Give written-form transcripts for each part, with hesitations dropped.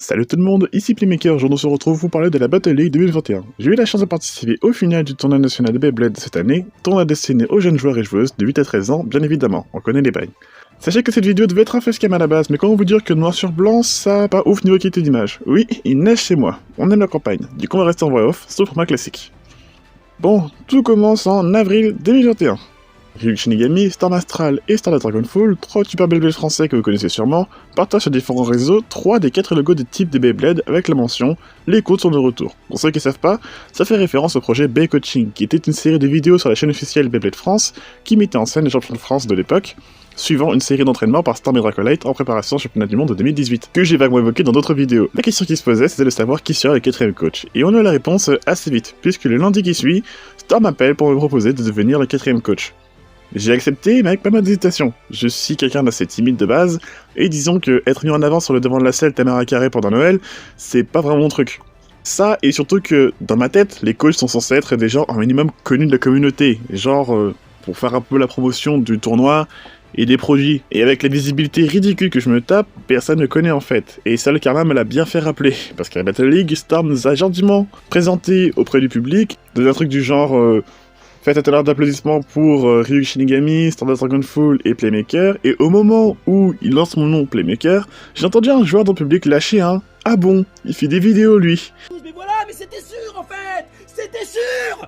Salut tout le monde, ici Playmaker, aujourd'hui on se retrouve pour parler de la Battle League 2021. J'ai eu la chance de participer au final du tournoi national de Beyblade cette année, tournoi destiné aux jeunes joueurs et joueuses de 8 à 13 ans, bien évidemment, on connaît les bails. Sachez que cette vidéo devait être un facecam à la base, mais comment vous dire que noir sur blanc, ça pas ouf niveau qualité d'image. Oui, il neige chez moi, on aime la campagne, du coup on va rester en voix off, sauf pour ma classique. Bon, tout commence en avril 2021. Ryuk Shinigami, Storm Astral et Star Dragonfall, 3 super Beyblade français que vous connaissez sûrement, partagent sur différents réseaux 3 des 4 logos de type des Beyblade avec la mention « Les codes sont de retour ». Pour ceux qui ne savent pas, ça fait référence au projet Beycoaching, qui était une série de vidéos sur la chaîne officielle Beyblade France, qui mettait en scène les champions de France de l'époque, suivant une série d'entraînement par Storm et Dracolite en préparation au championnat du monde de 2018, que j'ai vaguement évoqué dans d'autres vidéos. La question qui se posait, c'était de savoir qui serait le 4ème coach, et on a la réponse assez vite, puisque le lundi qui suit, Storm m'appelle pour me proposer de devenir le 4ème coach. J'ai accepté, mais avec pas mal d'hésitation. Je suis quelqu'un d'assez timide de base, et disons que être mis en avant sur le devant de la selle caméra carré pendant Noël, c'est pas vraiment mon truc. Ça, et surtout que, dans ma tête, les coachs sont censés être des gens un minimum connus de la communauté, genre pour faire un peu la promotion du tournoi et des produits. Et avec la visibilité ridicule que je me tape, personne ne connaît en fait. Et ça, le karma me l'a bien fait rappeler, parce qu'à la Battle League, Storm nous a gentiment présenté auprès du public un truc du genre... Faites un tonnerre d'applaudissements pour Ryuk Shinigami, Star Dragonfall et Playmaker, et au moment où il lance mon nom Playmaker, j'ai entendu un joueur dans le public lâcher un « Ah bon, il fait des vidéos lui !» Mais voilà, mais c'était sûr en fait. C'était sûr.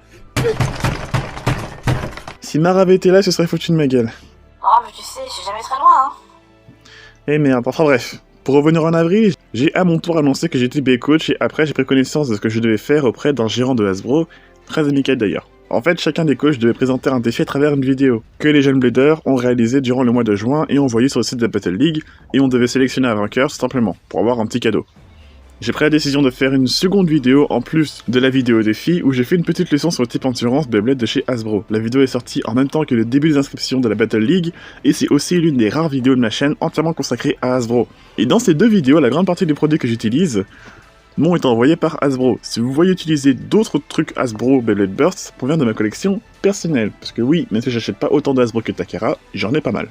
Si Mara avait été là, ce serait foutu de ma gueule. Oh, mais tu sais, je suis jamais très loin, hein. Eh merde, enfin bref. Pour revenir en avril, j'ai à mon tour annoncé que j'étais B-coach, et après j'ai pris connaissance de ce que je devais faire auprès d'un gérant de Hasbro, très amical d'ailleurs. En fait, chacun des coachs devait présenter un défi à travers une vidéo, que les jeunes bladers ont réalisé durant le mois de juin et envoyé sur le site de la Battle League, et on devait sélectionner un vainqueur tout simplement, pour avoir un petit cadeau. J'ai pris la décision de faire une seconde vidéo en plus de la vidéo défi, où j'ai fait une petite leçon sur le type endurance Beyblade de chez Hasbro. La vidéo est sortie en même temps que le début des inscriptions de la Battle League, et c'est aussi l'une des rares vidéos de ma chaîne entièrement consacrée à Hasbro. Et dans ces deux vidéos, la grande partie des produits que j'utilise m'ont été envoyés par Hasbro. Si vous voyez utiliser d'autres trucs Hasbro Beyblade Burst, ça provient de ma collection personnelle. Parce que oui, même si j'achète pas autant de Hasbro que Takara, j'en ai pas mal.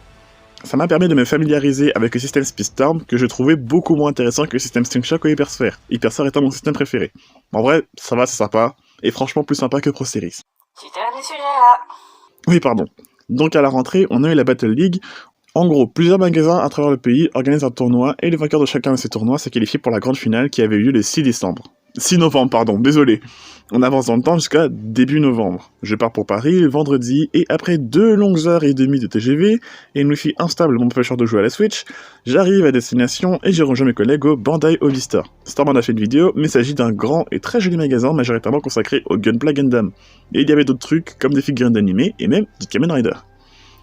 Ça m'a permis de me familiariser avec le système Speedstorm, que je trouvais beaucoup moins intéressant que le système Stinkshock ou Hypersphere. Hypersphere étant mon système préféré. En vrai, ça va, c'est sympa, et franchement plus sympa que Pro Series. Tu t'as des sujets là. Oui, pardon. Donc à la rentrée, on a eu la Battle League. En gros, plusieurs magasins à travers le pays organisent un tournoi, et le vainqueur de chacun de ces tournois s'est qualifié pour la grande finale qui avait eu lieu le 6 décembre. 6 novembre, pardon, désolé. On avance dans le temps jusqu'à début novembre. Je pars pour Paris le vendredi, et après 2 longues heures et demie de TGV, et une wifi instable m'empêchant de jouer à la Switch, j'arrive à destination et j'ai rejoint mes collègues au Bandai Hollister. Storm en a fait une vidéo, mais il s'agit d'un grand et très joli magasin majoritairement consacré au Gunpla Gundam. Et il y avait d'autres trucs, comme des figurines d'animé, et même du Kamen Rider.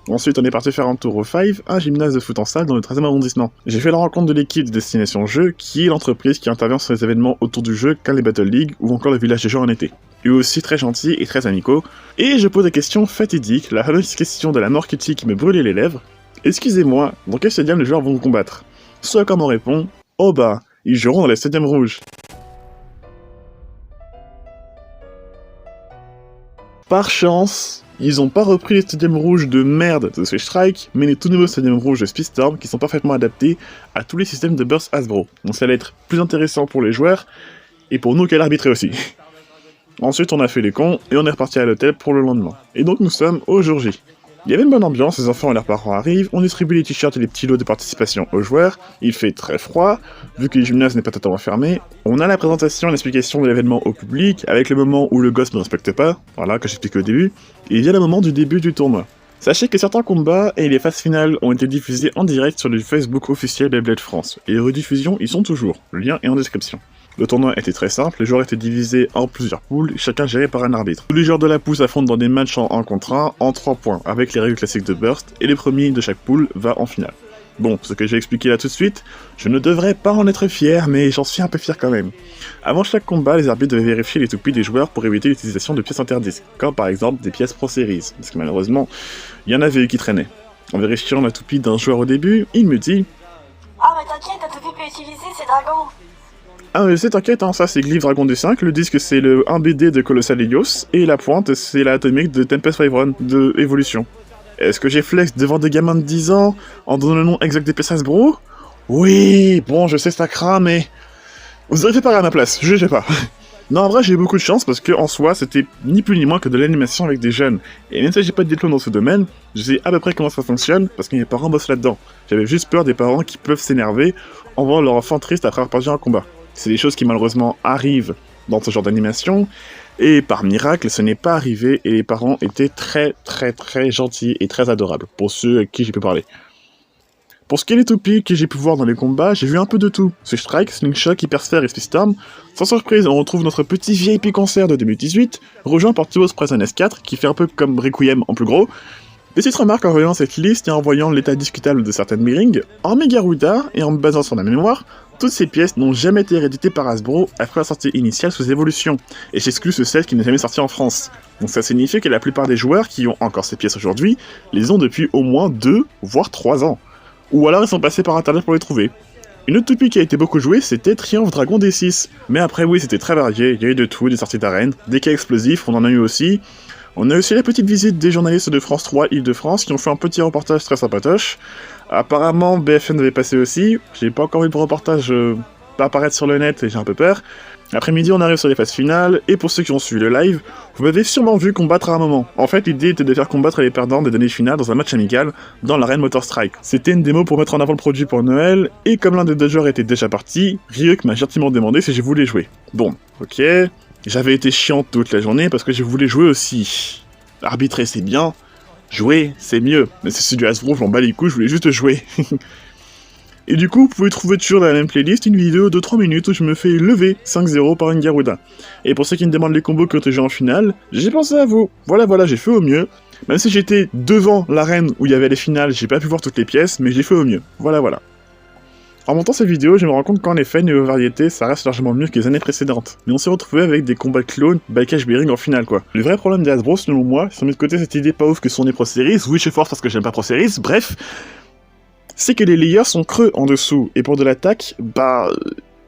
Ensuite, on est parti faire un tour au Five, un gymnase de foot en salle dans le 13e arrondissement. J'ai fait la rencontre de l'équipe de Destination Jeux, qui est l'entreprise qui intervient sur les événements autour du jeu, comme les Battle League ou encore le village des jeux en été. Eux aussi très gentils et très amicaux. Et je pose la question fatidique, la fameuse question de la mort cutie qui me brûlait les lèvres. Excusez-moi, dans quel stadium les joueurs vont vous combattre? Ce comme on répond, oh bah, ils joueront dans les stadiums rouges. Par chance, ils ont pas repris les stadiums rouges de merde de Switch Strike, mais les tout nouveaux stadiums rouges de Speedstorm qui sont parfaitement adaptés à tous les systèmes de burst Hasbro. Donc ça allait être plus intéressant pour les joueurs, et pour nous qu'à l'arbitrer aussi. Ensuite on a fait les cons, et on est reparti à l'hôtel pour le lendemain. Et donc nous sommes au jour J. Il y avait une bonne ambiance, les enfants et leurs parents arrivent, on distribue les t-shirts et les petits lots de participation aux joueurs, il fait très froid, vu que le gymnase n'est pas totalement fermé, on a la présentation et l'explication de l'événement au public, avec le moment où le gosse ne respecte pas, voilà, que j'explique au début, et il y a le moment du début du tournoi. Sachez que certains combats et les phases finales ont été diffusés en direct sur le Facebook officiel Beyblade France, et les rediffusions y sont toujours, le lien est en description. Le tournoi était très simple, les joueurs étaient divisés en plusieurs poules, chacun géré par un arbitre. Tous les joueurs de la poule s'affrontent dans des matchs en 1 contre 1, en 3 points, avec les règles classiques de Burst, et le premier de chaque poule va en finale. Bon, ce que j'ai expliqué là tout de suite, je ne devrais pas en être fier, mais j'en suis un peu fier quand même. Avant chaque combat, les arbitres devaient vérifier les toupies des joueurs pour éviter l'utilisation de pièces interdites, comme par exemple des pièces Pro Series, parce que malheureusement, il y en avait eu qui traînaient. En vérifiant la toupie d'un joueur au début, il me dit Ah, mais t'inquiète, ta toupie peut utiliser ces dragons. Ah mais c'est t'inquiète, hein, ça c'est Glyph Dragon du 5, le disque c'est le 1BD de Colossal Helios, et la pointe c'est la atomique de Tempest Wyvern de Evolution. Est-ce que j'ai flex devant des gamins de 10 ans en donnant le nom exact des pièces Hasbro? Oui, bon je sais ça craint mais... Vous auriez fait pareil à ma place, je sais pas. Non, en vrai, j'ai eu beaucoup de chance parce que en soi, c'était ni plus ni moins que de l'animation avec des jeunes. Et même si j'ai pas de diplôme dans ce domaine, je sais à peu près comment ça fonctionne parce que mes parents bossent là-dedans. J'avais juste peur des parents qui peuvent s'énerver en voyant leur enfant triste après avoir perdu un combat. C'est des choses qui malheureusement arrivent dans ce genre d'animation, et par miracle, ce n'est pas arrivé et les parents étaient très gentils et très adorables, pour ceux avec qui j'ai pu parler. Pour ce qui est des toupies que j'ai pu voir dans les combats, j'ai vu un peu de tout. Ce Strike, Slingshot, Hypersphere et Space Storm. Sans surprise, on retrouve notre petit VIP concert de 2018, rejoint par Tubos Prison S4, qui fait un peu comme Requiem en plus gros. Petite remarque en voyant cette liste et en voyant l'état discutable de certaines mirings, en Megaruda et en me basant sur la mémoire, toutes ces pièces n'ont jamais été rééditées par Hasbro après la sortie initiale sous évolution, et j'exclus ce set qui n'est jamais sorti en France. Donc ça signifie que la plupart des joueurs qui ont encore ces pièces aujourd'hui, les ont depuis au moins 2, voire 3 ans. Ou alors ils sont passés par internet pour les trouver. Une autre toupie qui a été beaucoup jouée, c'était Triumph Dragon D6. Mais après oui, c'était très varié, il y a eu de tout, des sorties d'arène, des cas explosifs, on en a eu aussi. On a aussi la petite visite des journalistes de France 3 Île-de-France qui ont fait un petit reportage très sympatoche. Apparemment BFM avait passé aussi, j'ai pas encore vu le reportage apparaître sur le net et j'ai un peu peur. Après-midi, on arrive sur les phases finales, et pour ceux qui ont suivi le live, vous m'avez sûrement vu combattre à un moment. En fait, l'idée était de faire combattre les perdants des données finales dans un match amical dans l'arène Motor Strike. C'était une démo pour mettre en avant le produit pour Noël, et comme l'un des deux joueurs était déjà parti, Ryuk m'a gentiment demandé si je voulais jouer. Bon, ok, j'avais été chiant toute la journée parce que je voulais jouer aussi. Arbitrer c'est bien, jouer c'est mieux, mais c'est du Hasbro, je m'en bats les couilles, je voulais juste jouer. Et du coup, vous pouvez trouver toujours dans la même playlist une vidéo de 3 minutes où je me fais lever 5-0 par une Garuda. Et pour ceux qui me demandent les combos que j'ai en finale, j'ai pensé à vous. Voilà, j'ai fait au mieux. Même si j'étais devant l'arène où il y avait les finales, j'ai pas pu voir toutes les pièces, mais j'ai fait au mieux. Voilà. En montant cette vidéo, je me rends compte qu'en effet, niveau variété, ça reste largement mieux que les années précédentes. Mais on s'est retrouvé avec des combats clones by Cash Bearing en finale quoi. Le vrai problème des Hasbro, selon moi, c'est de côté cette idée pas ouf que sont les Pro Series, oui je force parce que j'aime pas Pro Series, bref... c'est que les layers sont creux en dessous, et pour de l'attaque,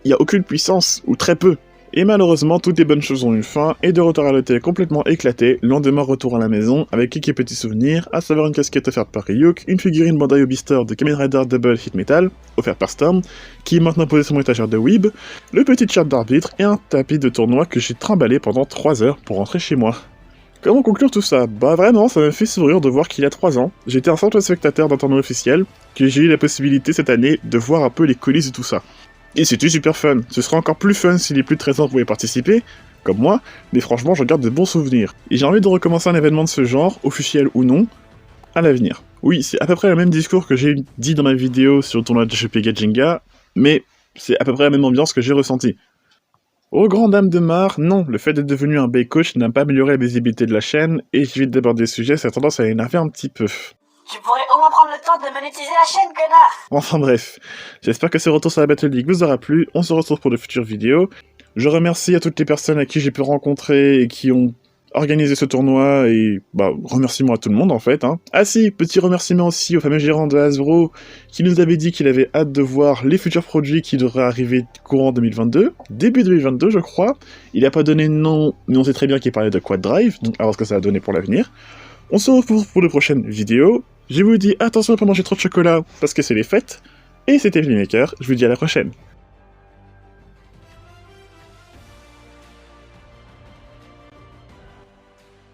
y a aucune puissance, ou très peu. Et malheureusement, toutes les bonnes choses ont une fin, et de retour à l'hôtel complètement éclaté, lendemain retour à la maison, avec quelques petits souvenirs, à savoir une casquette offerte par Ryuk, une figurine Bandai Obi-Store de Kamen Rider Double Hit Metal, offerte par Storm, qui est maintenant posée sur mon étagère de Weeb, le petit chat d'arbitre, et un tapis de tournoi que j'ai trimballé pendant 3 heures pour rentrer chez moi. Comment conclure tout ça? Vraiment, ça m'a fait sourire de voir qu'il y a 3 ans, j'étais un simple spectateur d'un tournoi officiel, que j'ai eu la possibilité cette année de voir un peu les coulisses de tout ça. Et c'était super fun. Ce sera encore plus fun si les plus de 13 ans pouvaient participer, comme moi, mais franchement j'en garde de bons souvenirs. Et j'ai envie de recommencer un événement de ce genre, officiel ou non, à l'avenir. Oui, c'est à peu près le même discours que j'ai dit dans ma vidéo sur le tournoi de JP Gajinga, mais c'est à peu près la même ambiance que j'ai ressentie. Aux grandes dames de Mar, non, le fait d'être devenu un bay coach n'a pas amélioré la visibilité de la chaîne, et j'évite d'aborder le sujet, ça a tendance à l'énerver un petit peu. Tu pourrais au moins prendre le temps de monétiser la chaîne, connard! Enfin bref, j'espère que ce retour sur la Battle League vous aura plu, on se retrouve pour de futures vidéos. Je remercie à toutes les personnes à qui j'ai pu rencontrer et qui ont organisé ce tournoi, et remerciements à tout le monde en fait. Ah si, petit remerciement aussi au fameux gérant de Hasbro, qui nous avait dit qu'il avait hâte de voir les futurs produits qui devraient arriver courant 2022, début 2022 je crois. Il a pas donné de nom, mais on sait très bien qu'il parlait de Quad Drive, donc à voir ce que ça va donner pour l'avenir. On se retrouve pour de prochaines vidéos. Je vous dis attention à pas manger trop de chocolat, parce que c'est les fêtes. Et c'était Filmmaker, je vous dis à la prochaine.